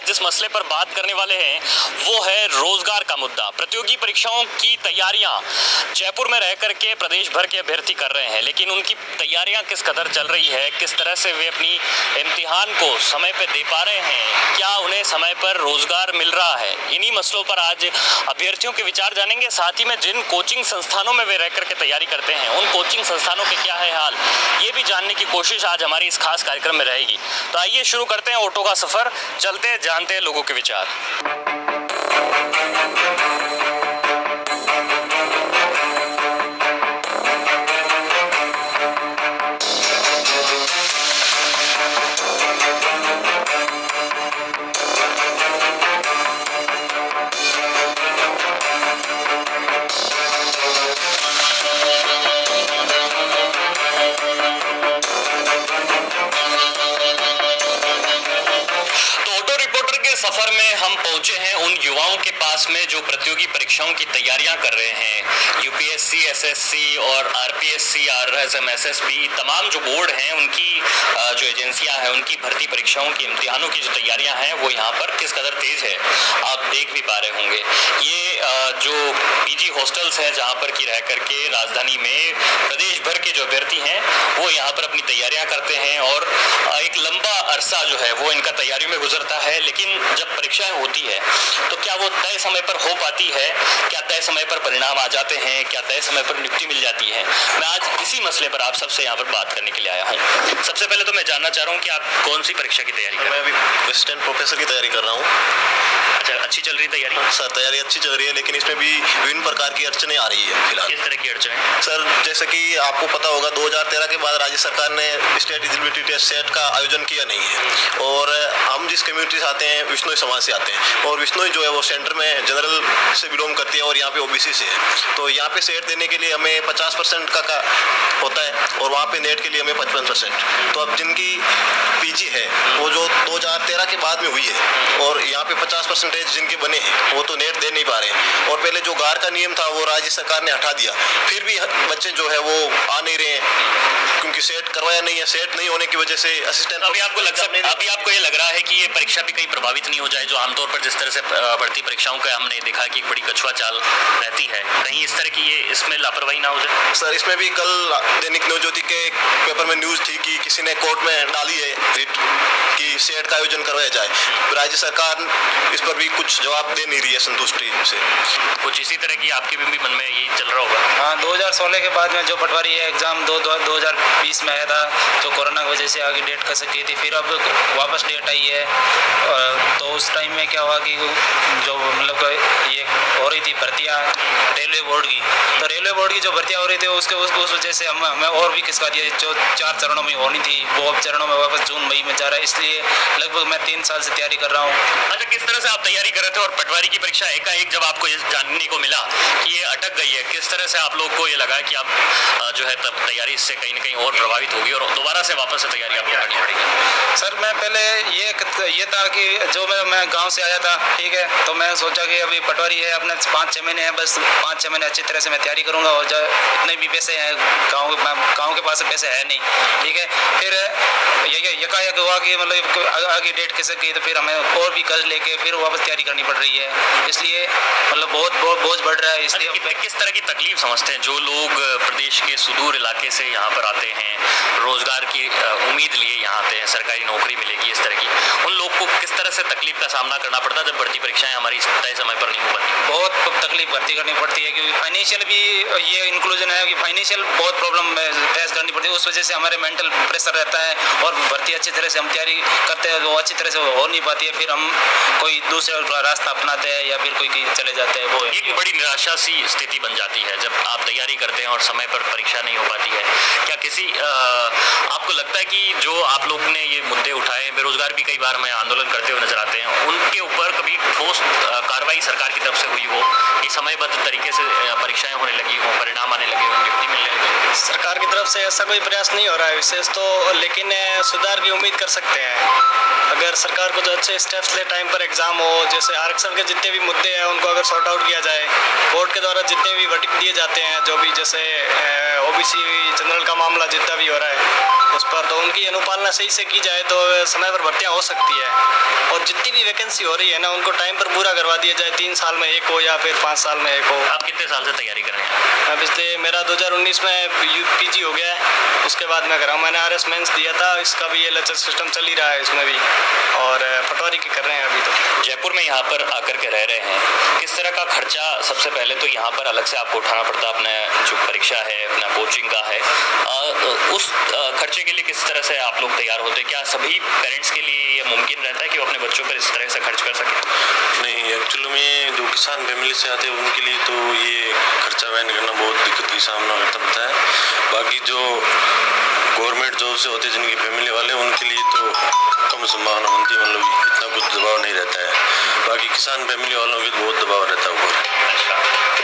आज जिस मसले पर बात करने वाले हैं वो है रोजगार का मुद्दा। प्रतियोगी परीक्षाओं की तैयारियां जयपुर में रह करके प्रदेश भर के अभ्यर्थी कर रहे हैं, लेकिन उनकी तैयारियां किस कदर चल रही है, किस तरह से वे अपनी इम्तिहान को समय पर दे पा रहे हैं, क्या उन्हें समय पर रोजगार मिल रहा है, इन्हीं मसलों पर आज अभ्यर्थियों के विचार जानेंगे। साथ ही में जिन कोचिंग संस्थानों में वे रह करके तैयारी करते हैं उन कोचिंग संस्थानों के क्या है हाल, ये भी जानने की कोशिश आज हमारी इस खास कार्यक्रम में रहेगी। तो आइए शुरू करते हैं ऑटो का सफर, चलते जानते हैं लोगों के विचार। सफर में हम पहुंचे हैं उन युवाओं के पास में जो प्रतियोगी परीक्षाओं की तैयारियां कर रहे हैं। यूपीएससी, एसएससी और आरपीएससी, आरएसएम, एसएसबी, तमाम जो बोर्ड हैं उनकी जो एजेंसियां हैं उनकी भर्ती परीक्षाओं की इम्तिहानों की जो तैयारियां हैं वो यहाँ पर किस कदर तेज है आप देख भी पा रहे होंगे। ये जो पीजी हॉस्टल्स हैं जहाँ पर की रह करके राजधानी में प्रदेश भर के जो अभ्यर्थी हैं वो यहाँ पर अपनी तैयारियां करते हैं और एक लंबा अरसा जो है वो इनका तैयारियों में गुजरता है। लेकिन जब परीक्षाएं होती है तो क्या वो तय समय पर हो पाती है, क्या तय समय पर परिणाम आ जाते हैं, क्या तय समय पर नियुक्ति मिल जाती है। मैं आज इसी मसले पर आप सबसे यहाँ पर बात करने के लिए आया हूँ। सबसे पहले तो मैं जानना चाह रहा हूँ कि आप कौन सी परीक्षा की तैयारी कर रहे हैं? मैं अभी असिस्टेंट प्रोफेसर की तैयारी कर रहा हूँ। अच्छा, अच्छी चल रही तैयारी? सर तैयारी अच्छी चल रही है, लेकिन इसमें भी विभिन्न प्रकार की अड़चनें आ रही है फिलहाल। किस तरह की अड़चनें? सर जैसे कि आपको पता होगा 2013 के बाद राज्य सरकार ने स्टेट एलिजिबिलिटी टेस्ट सेट का आयोजन किया नहीं है और हम जिस कम्युनिटी से आते हैं विश्नोई समाज से आते हैं और विश्नोई जो है वो सेंटर में जनरल से बिलोंग करती है और यहाँ पे ओबीसी से है। तो यहाँ पे सेट देने के लिए हमें 50% का होता है और वहाँ पे नेट के लिए हमें 55%। तो अब जिनकी पीजी है वो जो 2013 के बाद में हुई है और यहाँ पे 50% जिनके बने हैं वो तो नेट दे नहीं पा रहे हैं। और पहले जो गार का नियम था वो राज्य सरकार ने हटा दिया, फिर भी बच्चे जो है वो आ नहीं रहे हैं क्योंकि सेट करवाया नहीं है। सेट नहीं होने की वजह से असिस्टेंट अभी आपको ये लग रहा है कि ये परीक्षा भी कहीं प्रभावित नहीं हो जाए, जो आमतौर पर जिस तरह से भर्ती परीक्षाओं का हमने देखा कि एक बड़ी कछुआ चाल रहती है, कहीं इस तरह की ये इसमें लापरवाही ना हो जाए? सर इसमें भी कल दैनिक नवज्योति के पेपर में न्यूज थी कि किसी ने कोर्ट में डाली है रिट कि सेट का आयोजन करवाया जाए। राज्य सरकार इस पर भी कुछ जवाब दे नहीं रही है संतुष्टि से। कुछ इसी तरह की आपके भी मन में यही चल रहा होगा? हाँ, 2016 के बाद में जो पटवारी है एग्जाम 2020 में आया था जो कोरोना की वजह से आगे डेट कर सकी थी, फिर अब वापस डेट आई है। तो उस टाइम में क्या हुआ कि जो मतलब ये हो रही थी भर्तियाँ रेलवे बोर्ड की, तो रेलवे बोर्ड की जो भर्तियाँ हो रही थी उसके उस वजह से हमें और भी किसका दिया जो 4 चरणों में होनी थी वो अब चरणों में वापस जून मई में जा रहा है। इसलिए लगभग मैं 3 साल से तैयारी कर रहा हूँ। अच्छा, किस तरह से आप तैयारी कर रहे थे और पटवारी की परीक्षा एकाएक जब आपको ये जानने को मिला कि ये अटक गई है, किस तरह से आप लोग को ये लगा कि आप जो है तब तैयारी इससे कहीं ना कहीं और प्रभावित होगी और दोबारा से वापस से तैयारी आपको करनी पड़ेगी? सर मैं पहले ये था कि जो मैं गांव से आया था, ठीक है, तो मैं सोचा कि अभी पटवारी है अपने 5-6 महीने हैं, बस 5-6 महीने अच्छी तरह से मैं तैयारी करूंगा और जो इतने भी पैसे हैं गाँव के पास पैसे है नहीं, ठीक है। फिर यकायक हुआ कि मतलब आगे डेट कैसे की, तो फिर हमें और भी कर्ज लेके फिर वापस तैयारी करनी पड़ रही है। इसलिए मतलब बहुत बोझ बढ़ रहा है। इसलिए किस तरह की तकलीफ समझते हैं जो लोग प्रदेश के सुदूर इलाके से यहाँ पर आते हैं, रोजगार की उम्मीद लिए यहाँ आते हैं, सरकारी नौकरी मिलेगी इस तरह की, उन लोग को किस तरह से तकलीफ का सामना करना पड़ता है जब भर्ती परीक्षाएं हमारी तय समय पर नहीं हो पाती? बहुत तकलीफ भर्ती करनी पड़ती है क्योंकि फाइनेंशियल भी ये इंक्लूजन है कि फाइनेंशियल बहुत प्रॉब्लम फेस करनी पड़ती है। उस वजह से हमारे मेंटल प्रेशर रहता है और भर्ती अच्छी तरह से हम तैयारी करते हैं वो अच्छी तरह से हो नहीं पाती है, फिर हम कोई दूसरा रास्ता अपनाते हैं या फिर कोई चले जाते हैं। वो एक बड़ी निराशा सी स्थिति बन जाती है जब आप तैयारी करते हैं और समय पर परीक्षा नहीं हो पाती है। क्या किसी आपको लगता है कि जो आप लोग ने ये मुद्दे उठाए, बेरोजगार भी कई बार हमें आंदोलन करते हुए नजर आते हैं, उनके ऊपर कभी ठोस कार्रवाई सरकार की तरफ से हुई हो कि समयबद्ध तरीके से परीक्षाएं होने लगी हों, परिणाम आने लगे हों, नियुक्ति मिलने लगी? सरकार की तरफ से ऐसा कोई प्रयास नहीं हो रहा है विशेष तो, लेकिन सुधार की उम्मीद कर सकते हैं अगर सरकार कुछ अच्छे स्टेप्स ले, टाइम पर एग्जाम हो, जैसे आरक्षण के जितने भी मुद्दे हैं उनको अगर सॉर्ट आउट किया जाए, कोर्ट के द्वारा जितने भी वर्डिक्ट दिए जाते हैं, जो भी जैसे ओबीसी जनरल का मामला जितना भी हो रहा है उस पर, तो उनकी अनुपालना सही से की जाए तो समय पर भर्तियाँ हो सकती है। और जितनी भी वैकेंसी हो रही है ना उनको टाइम पर पूरा करवा दिया जाए, 3 साल में एक हो या फिर 5 साल में एक हो। आप कितने साल से तैयारी कर रहे हैं? मैं पिछले मेरा 2019 में यूपीजी हो गया है, उसके बाद मैं कर रहा हूँ। मैंने आरएस मेंस दिया था, इसका भी एलएचएस सिस्टम चल ही रहा है इसमें भी, और पटवारी की कर रहे हैं अभी तो। जयपुर में यहाँ पर आकर के रह रहे हैं, किस तरह का खर्चा सबसे पहले तो यहाँ पर अलग से आपको उठाना पड़ता है, अपना जो परीक्षा है, अपना कोचिंग का है, उस खर्चे के लिए किस तरह से आप लोग तैयार होते हैं? क्या सभी पेरेंट्स के लिए ये मुमकिन रहता है कि वो अपने बच्चों पर इस तरह से खर्च कर सकें? नहीं, एक्चुअली में जो किसान फैमिली से आते हैं उनके लिए तो ये खर्चा वहन करना बहुत दिक्कत की सामना करना पड़ता है। बाकी जो गवर्नमेंट जॉब से होते हैं जिनकी फैमिली वाले, उनके लिए तो कम संभावना बनती है, मतलब इतना कुछ दबाव नहीं रहता है। बाकी किसान फैमिली वालों के बहुत दबाव रहता है ऊपर। अच्छा,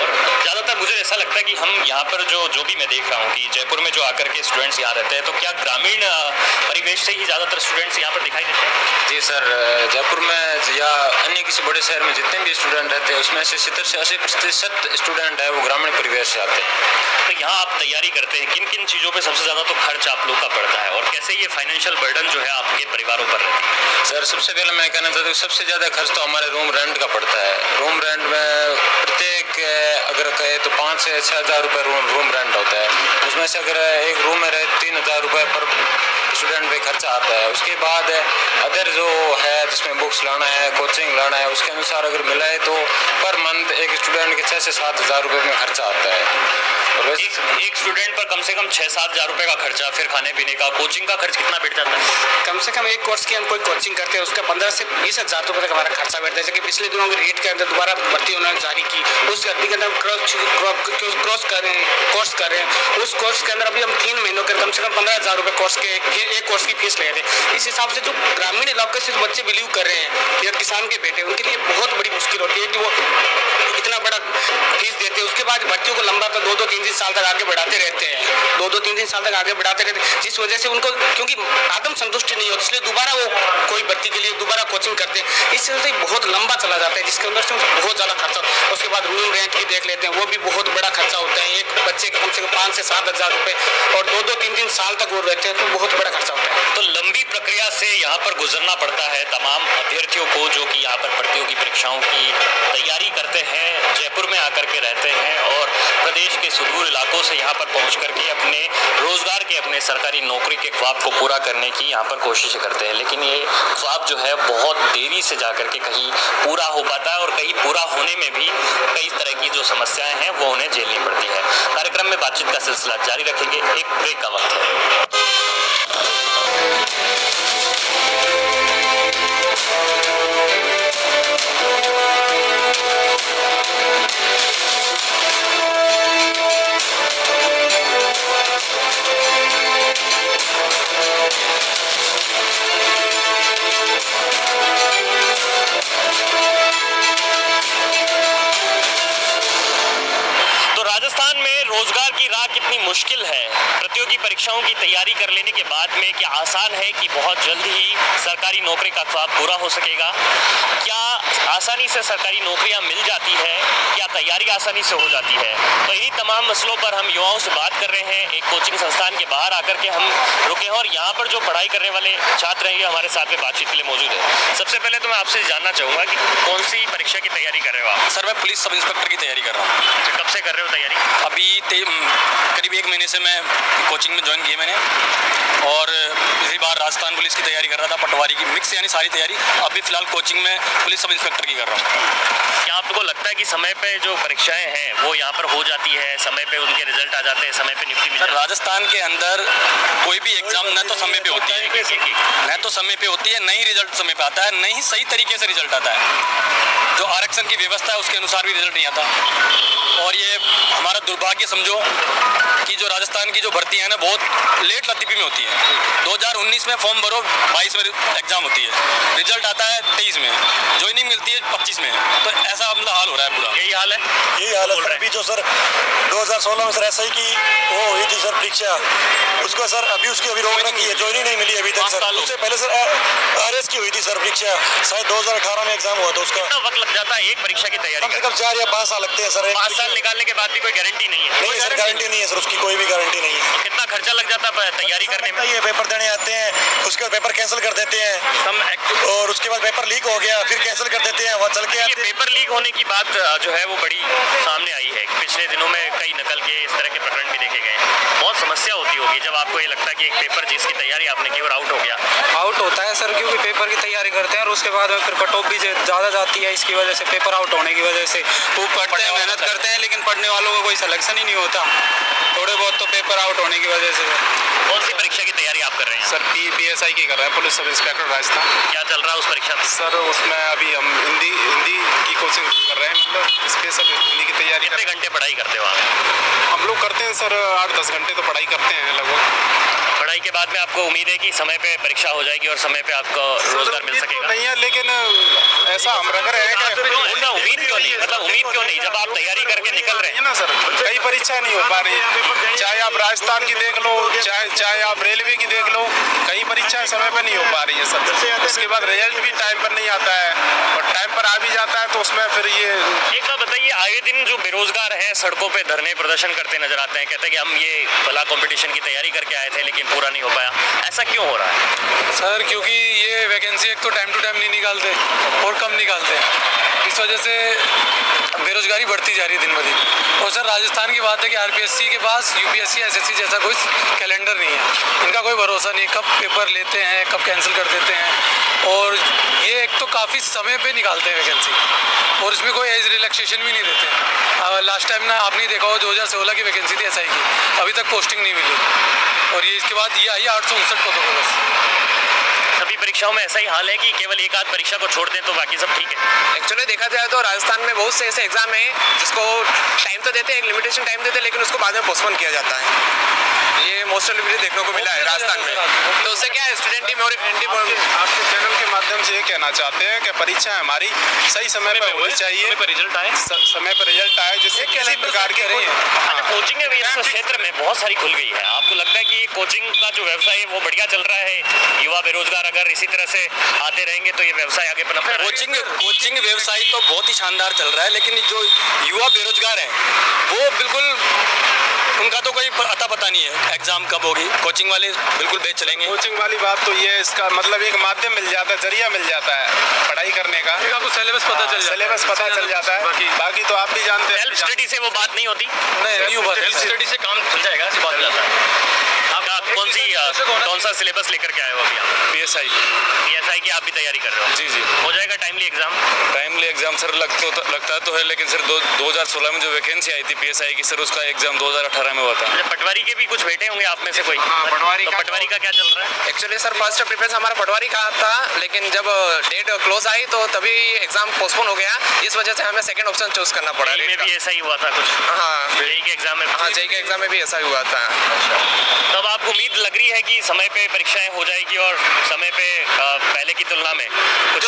और ज़्यादातर मुझे ऐसा लगता है कि हम यहाँ पर जो भी मैं देख रहा हूँ कि जयपुर में जो आकर के स्टूडेंट्स यहाँ रहते हैं, तो क्या ग्रामीण परिवेश से ही ज़्यादातर स्टूडेंट्स यहाँ पर दिखाई देते हैं? जी सर, जयपुर में या अन्य किसी बड़े शहर में जितने भी स्टूडेंट रहते हैं उसमें से 70 से 80% स्टूडेंट है वो ग्रामीण परिवेश से आते हैं। तो यहाँ आप तैयारी करते हैं, किन किन चीज़ों पे सबसे ज़्यादा तो खर्च आप लोग का पड़ता है, और कैसे ये फाइनेंशियल बर्डन जो है आपके परिवारों पर रहती है? सर सबसे पहले मैं कहना चाहता हूँ सबसे ज़्यादा खर्च तो हमारे रूम रेंट का पड़ता है। रूम रेंट में प्रत्येक अगर कहे तो 5 से 6 हज़ार रुपये रूम रेंट होता है। उसमें से अगर एक रूम में रहे 3 हज़ार रुपये पर स्टूडेंट पे खर्चा आता है। उसके बाद अदर जो है जिसमें बुक्स लाना है, कोचिंग लाना है, उसके अनुसार अगर मिला है तो पर मंथ एक स्टूडेंट के 6 से 7 हज़ार रुपये में खर्चा आता है। और एक स्टूडेंट पर कम से कम 6-7 हज़ार रुपये का खर्चा, फिर खाने पीने का, कोचिंग का खर्च कितना बैठ जाता है? कम से कम एक कोर्स की हम कोई कोचिंग करते हैं उसका 15 से 20 हज़ार रुपये तक हमारा खर्चा बैठता है। जैसे कि पिछले दिनों की रेट के अंदर दोबारा भर्ती उन्होंने जारी की, उस भर्ती के अंदर क्रॉस कर रहे हैं, कोर्स कर रहे हैं। उस कोर्स के अंदर अभी हम 3 महीनों के कम से कम 15 हज़ार रुपये कोर्स के एक कोर्स की फीस ले रहे हैं। इस हिसाब से जो ग्रामीण इलाके से बच्चे बिलीव कर रहे हैं या किसान के बेटे, उनके लिए बहुत बड़ी मुश्किल होती है कि वो इतना बड़ा फीस देते हैं, उसके बाद बच्चों को लंबा तक 2-2, 3-3 साल तक आगे बढ़ाते रहते हैं, 2-2, 3-3 साल तक आगे बढ़ाते रहते हैं, जिस वजह से उनको क्योंकि आत्म संतुष्टि नहीं होती, इसलिए दोबारा वो कोई भर्ती के लिए दोबारा कोचिंग करते हैं। इस वजह से बहुत लंबा चला जाता है, जिसके अंदर से बहुत ज़्यादा खर्चा। उसके बाद रूम रेंट की देख लेते हैं, वो भी बहुत बड़ा खर्चा होता है। एक बच्चे का कम से कम 5 से 7 हज़ार रुपये, और 2-2, 3-3 साल तक वो रहते हैं, तो बहुत बड़ा खर्चा होता है। तो लंबी प्रक्रिया से यहाँ पर गुजरना पड़ता है तमाम अभ्यर्थियों को जो कि यहाँ पर प्रतियोगी परीक्षाओं की तैयारी करते हैं, जयपुर में आकर के रहते हैं और प्रदेश के सुदूर इलाकों से यहाँ पर पहुँच करके अपने रोजगार के, अपने सरकारी नौकरी के ख्वाब को पूरा करने की यहाँ पर कोशिश करते हैं। लेकिन ये ख्वाब जो है बहुत देरी से जा करके कहीं पूरा हो पाता है, और कहीं पूरा होने में भी कई तरह की जो समस्याएं हैं वो उन्हें झेलनी पड़ती है। कार्यक्रम में बातचीत का सिलसिला जारी रखेंगे, एक ब्रेक का वक्त है। राजस्थान में रोजगार की राह कितनी मुश्किल है, प्रतियोगी परीक्षाओं की तैयारी कर लेने के बाद में क्या आसान है कि बहुत जल्द ही सरकारी नौकरी का ख्वाब पूरा हो सकेगा? क्या आसानी से सरकारी नौकरियां मिल जाती है? क्या तैयारी आसानी से हो जाती है? तो इन्हीं तमाम मसलों पर हम युवाओं से बात कर रहे हैं। एक कोचिंग संस्थान के बाहर आकर के हम रुके हैं और यहाँ पर जो पढ़ाई करने वाले छात्र हैं हमारे साथ में बातचीत के लिए मौजूद है। सबसे पहले तो मैं आपसे जानना चाहूँगा कि कौन सी परीक्षा की तैयारी कर रहे हो आप? सर मैं पुलिस सब इंस्पेक्टर की तैयारी कर रहा हूँ। कब से कर रहे हो तैयारी? अभी करीब 1 महीने से मैं कोचिंग में ज्वाइन की है मैंने, और इसी बार राजस्थान पुलिस की तैयारी कर रहा था, पटवारी की मिक्स यानी सारी तैयारी। अभी फिलहाल कोचिंग में पुलिस सब इंस्पेक्टर की कर रहा हूँ। क्या आपको लगता है कि समय पे जो परीक्षाएं हैं वो यहाँ पर हो जाती है, समय पे उनके रिजल्ट आ जाते हैं, समय पे नियुक्ति मिल जाती है? राजस्थान के अंदर कोई भी एग्जाम न तो समय पे होती है, न तो समय पे होती है, न ही रिजल्ट समय पे आता है, न ही सही तरीके से रिजल्ट आता है। जो आरक्षण की व्यवस्था है उसके अनुसार भी रिजल्ट नहीं आता, और ये हमारा दुर्भाग्य समझो कि जो राजस्थान की जो भर्ती है ना बहुत लेट लतीफ़ी में होती है। 2019 में फॉर्म भरो, 22 में एग्जाम होती है, रिजल्ट आता है 23 में, ज्वाइनिंग मिलती आती है 25 में, तो ऐसा मतलब हाल हो रहा है पूरा। यही हाल है। यही हाल है सर। अभी जो सर 2016 में सर ऐसा ही की वो हुई थी सर परीक्षा, उसको सर अभी उसकी अभी रोक रखी है, ज्वाइनिंग नहीं मिली अभी तक सर। उससे पहले सर RS की हुई थी सर परीक्षा, शायद 2018 में एग्जाम हुआ था उसका। कितना वक्त लग जाता है एक परीक्षा की तैयारी कम से कम 4 या 5 साल लगते हैं सर। 5 साल निकालने के बाद भी कोई गारंटी नहीं है। नहीं सर, गारंटी नहीं है सर, उसकी कोई भी गारंटी नहीं है। कितना खर्चा लग जाता है तैयारी करने में? ये पेपर देने आते हैं, उसके बाद पेपर कैंसिल कर देते हैं, और उसके बाद पेपर लीक हो गया, फिर कैंसिल कर देते हैं, वहाँ चल के ये पेपर लीक होने की बात जो है वो बड़ी सामने आई है। पिछले दिनों में कई नकल के इस तरह के प्रकरण भी देखे गए। बहुत समस्या होती होगी जब आपको ये लगता है कि एक पेपर जिसकी तैयारी आपने की और आउट हो गया। आउट होता है सर, क्योंकि पेपर की तैयारी करते हैं और उसके बाद में फिर कट ऑफ भी ज़्यादा जाती है, इसकी वजह से पेपर आउट होने की वजह से। वो पढ़ते हैं, मेहनत करते हैं, लेकिन पढ़ने वालों का कोई सिलेक्शन ही नहीं होता, थोड़े बहुत तो पेपर आउट होने की वजह से। कौन सी परीक्षा की तैयारी आप कर रहे हैं? सर PSI की कर रहे हैं, पुलिस सब इंस्पेक्टर राजस्थान। क्या चल रहा है उस परीक्षा में? सर उसमें अभी हम हिंदी की कोचिंग कर रहे हैं, मतलब स्पेशल हिंदी की तैयारी। कितने घंटे पढ़ाई करते हो आप? हम लोग करते हैं सर 8-10 घंटे तो पढ़ाई करते हैं लगभग। पढ़ाई के बाद में आपको उम्मीद है कि समय पे परीक्षा हो जाएगी और समय पे आपको रोजगार मिल सकेगा? नहीं है, लेकिन ऐसा हम रख रहे हैं कि ऐसा उम्मीद क्यों नहीं, मतलब उम्मीद क्यों नहीं जब आप तैयारी करके निकल रहे हैं ना सर। कई परीक्षाएं नहीं हो पा रही, चाहे आप राजस्थान की देख लो, चाहे आप रेलवे की देख लो, कई परीक्षाएं समय पर नहीं हो पा रही है सर। उसके बाद रिजल्ट भी टाइम पर नहीं आता है, और टाइम पर आ भी जाता है तो उसमें फिर ये। एक बात बताइए, आए दिन जो बेरोजगार हैं सड़कों पे धरने प्रदर्शन करते नजर आते हैं, कहते हैं कि हम ये कला कंपटीशन की तैयारी करके आए थे लेकिन पूरा नहीं हो पाया, ऐसा क्यों हो रहा है? सर क्योंकि ये वैकेंसी एक तो टाइम टू टाइम नहीं निकालते और कम निकालते हैं, इस वजह से बेरोजगारी बढ़ती जा रही है दिन ब दिन। और सर राजस्थान की बात है कि RPSC के पास UPSC SSC जैसा कोई कैलेंडर नहीं है, इनका कोई भरोसा नहीं, कब पेपर लेते हैं कब कैंसिल कर देते हैं, और ये एक तो काफ़ी समय पे निकालते हैं वैकेंसी, और इसमें कोई एज रिलैक्सेशन भी नहीं देते हैं। लास्ट टाइम ना आपने देखा हो 2016 की वैकेंसी थी SI की, अभी तक पोस्टिंग नहीं मिली, और ये इसके बाद ये आई 859 पदों पर बस। सभी परीक्षाओं में ऐसा ही हाल है कि केवल एक आध परीक्षा को छोड़ दें तो बाकी सब ठीक है? एक्चुअली देखा जाए तो राजस्थान में बहुत से ऐसे एग्जाम हैं जिसको टाइम तो देते हैं, एक लिमिटेशन टाइम देते हैं, लेकिन उसको बाद में पोस्टपोन किया जाता है। ये मोस्ट ऑफ देखने को मिला है राजस्थान में। तो उससे क्या है, स्टूडेंट आपके चैनल के माध्यम से ये कहना चाहते हैं कि परीक्षा हमारी सही समय पर होनी चाहिए, समय पर रिजल्ट आए, समय पर रिजल्ट आए, जिससे किसी प्रकार की कोचिंग भी इस क्षेत्र में बहुत सारी खुल गई है। आपको लगता है कि कोचिंग का जो व्यवसाय है वो बढ़िया चल रहा है? युवा बेरोजगार अगर इसी तरह से आते रहेंगे तो ये व्यवसाय आगे पनप कोचिंग व्यवसाय तो बहुत ही शानदार चल रहा है, लेकिन जो युवा बेरोजगार हैं वो बिल्कुल, उनका तो कोई अता पता नहीं है एग्जाम कब होगी। कोचिंग वाले बिल्कुल बेच चलेंगे। कोचिंग वाली बात तो ये, इसका मतलब एक माध्यम मिल जाता है, जरिया मिल जाता है पढ़ाई करने का, आपको सिलेबस पता चल जाता है, बाकी तो आप भी जानते हैं। सेल्फ स्टडी से वो बात नहीं होती? नहीं हो पाती, सेल्फ स्टडी से काम चल जाएगा, ऐसी बात जाता है। आप कौन सा सिलेबस लेकर के आए हो अभी आप? PSI की आप भी तैयारी कर रहे हो? जी हो जाएगा timely exam? Timely exam sir लगता तो है, लेकिन सर 2016 में जो वैकेंसी आई थी PSI की सर, उसका एग्जाम 2018 में हुआ था। पटवारी के भी कुछ बैठे होंगे आप में से कोई? पटवारी का क्या चल रहा है? एक्चुअली सर फर्स्ट प्रेफरेंस हमारा पटवारी का था, लेकिन जब डेट क्लोज आई तो तभी एग्जाम पोस्टपोन हो गया, इस वजह से हमें सेकंड ऑप्शन चूज करना पड़ा। में भी ऐसा ही हुआ था कुछ? हाँ, जेईई के एग्जाम में? हाँ, जेईई के एग्जाम में भी ऐसा ही हुआ था। तब आपको उम्मीद लग रही है कि समय पे परीक्षाएं हो जाएगी और समय पे पहले की तुलना में कुछ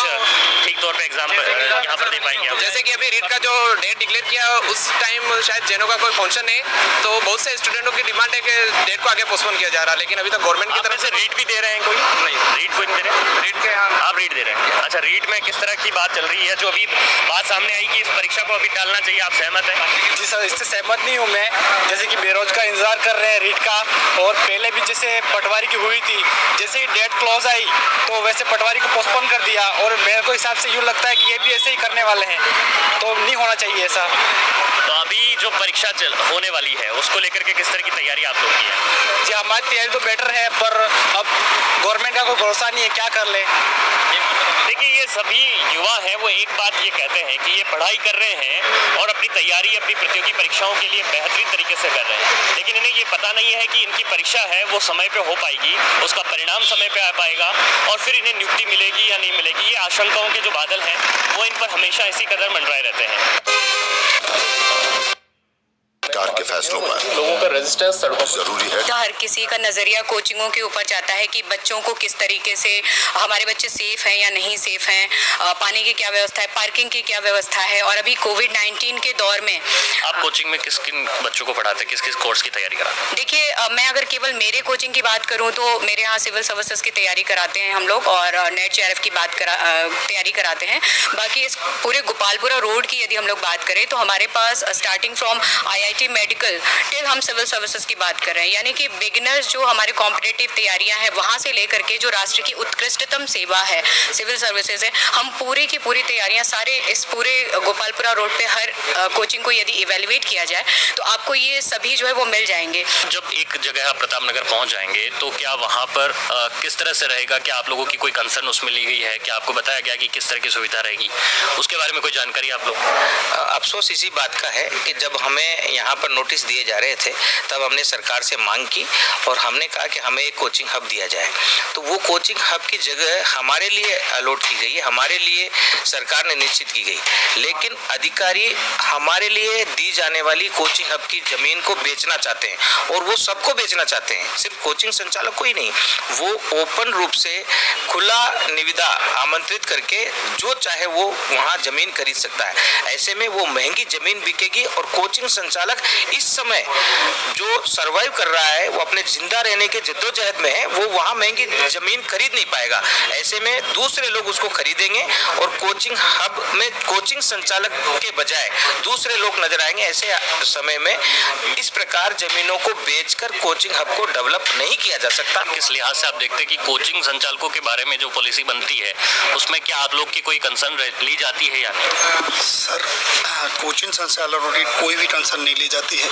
ठीक तौर पे एग्जाम यहाँ पर दे पाएंगे आप? जैसे कि अभी रीट का जो डेट डिक्लेयर किया उस टाइम शायद जेनो का कोई फंक्शन है, तो बहुत से स्टूडेंटों की डिमांड है कि डेट को आगे पोस्टपोन किया जा रहा है, लेकिन अभी तक गवर्नमेंट की तरफ से रीट भी दे रहे हैं कोई? नहीं, रीट कोई नहीं दे रहे। रीट के आप रीट दे रहे हैं? अच्छा, रीट में किस तरह की बात चल रही है? जो अभी बात सामने आई कि इस परीक्षा को अभी टालना चाहिए, आप सहमत हैं? जी सर, इससे सहमत नहीं हूँ मैं। जैसे कि बेरोजगार इंतजार कर रहे हैं रीट का, और पहले भी जैसे पटवारी की हुई थी, जैसे ही डेट क्लोज आई तो वैसे पटवारी को पोस्टपोन कर दिया, और मेरे को हिसाब से यूँ लगता है कि ये भी ऐसे ही करने वाले हैं, तो नहीं होना चाहिए ऐसा। तो अभी जो परीक्षा होने वाली है उसको लेकर के किस तरह की तैयारी आप लोग की है? जी, हमारी तैयारी तो बेटर है, पर अब गवर्नमेंट का कोई भरोसा नहीं है, क्या कर ले। देखिए, ये सभी युवा हैं वो एक बात ये कहते हैं कि ये पढ़ाई कर रहे हैं और अपनी तैयारी अपनी प्रतियोगी परीक्षाओं के लिए बेहतरीन तरीके से कर रहे हैं, लेकिन इन्हें ये पता नहीं है कि इनकी परीक्षा है वो समय पे हो पाएगी, उसका परिणाम समय पे आ पाएगा और फिर इन्हें नियुक्ति मिलेगी या नहीं मिलेगी। ये आशंकाओं के जो बादल हैं वो इन पर हमेशा इसी कदर मंडराए रहते हैं। सरकार के फैसलों पर। लोगों का रेजिस्टेंस सड़कों जरूरी है। हर किसी का नजरिया कोचिंगों के ऊपर जाता है कि बच्चों को किस तरीके से हमारे बच्चे सेफ हैं या नहीं सेफ हैं, पानी की क्या व्यवस्था है, पार्किंग की क्या व्यवस्था है। और अभी कोविड-19 के दौर में आप कोचिंग में किस किन बच्चों को पढ़ाते हैं, किस किस कोर्स की तैयारी कराते हैं? देखिए, मैं अगर केवल मेरे कोचिंग की बात करूं तो मेरे यहाँ सिविल सर्विसेज की तैयारी कराते हैं हम लोग और नेट जेआरएफ की तैयारी कराते हैं। बाकी इस पूरे गोपालपुरा रोड की यदि हम लोग बात करें तो हमारे पास starting from IIT medical till हम सिविल सर्विसेज की बात कर रहे हैं, यानी कि बिगिनर्स जो हमारे कॉम्पिटिटिव तैयारियां हैं वहाँ से लेकर के जो राष्ट्र की उत्कृष्टतम सेवा है सिविल सर्विसेज है, हम पूरी की पूरी तैयारियां सारे इस पूरे गोपालपुरा रोड पे हर कोचिंग को यदि इवेल्युएट किया जाए तो आपको ये सभी जो है वो मिल जाएंगे। जब एक जगह आप प्रतापनगर पहुंच जाएंगे तो क्या वहां पर किस तरह से रहेगा, क्या आप लोगों की कोई कंसर्न उसमें ली गई है, क्या आपको बताया गया कि किस तरह की सुविधा रहेगी, उसके बारे में कोई जानकारी आप लोग? अफसोस इसी बात का है कि जब हमें यहाँ पर नोटिस दिए जा रहे थे तब हमने सरकार से मांग की और हमने कहा कि हमें एक कोचिंग हब दिया जाए। तो वो कोचिंग हब की जगह हमारे लिए अलॉट की गई है, हमारे लिए सरकार ने निश्चित की गई, लेकिन अधिकारी हमारे लिए दी जाने वाली कोचिंग हब की जमीन को बेचना चाहते हैं और वो सबको बेचना चाहते हैं, सिर्फ कोचिंग संचालक को ही नहीं। वो ओपन रूप से खुला निविदा आमंत्रित करके जो चाहे वो वहाँ जमीन खरीद सकता है। ऐसे में वो महंगी जमीन बिकेगी और कोचिंग संचालक इस समय जो सर्वाइव कर रहा है, वो अपने जिंदा रहने के जद्दोजहद में है, वो वहाँ महंगी जमीन खरीद नहीं पाएगा। ऐसे में दूसरे लोग उसको खरीदेंगे और कोचिंग हब में कोचिंग संचालक के बजाय दूसरे लोग नजर आएंगे। ऐसे समय में इस प्रकार जमीनों को बेचकर कोचिंग हब को डेवलप नहीं किया जा सकता। किस लिहाज से आप देखते हैं कि कोचिंग संचालकों के बारे में जो पॉलिसी बनती है उसमें क्या आप लोग की कोई कंसर्न ली जाती है या नहीं? सर, कोचिंग संचालकों की कोई भी कंसर्न नहीं ली जाती है।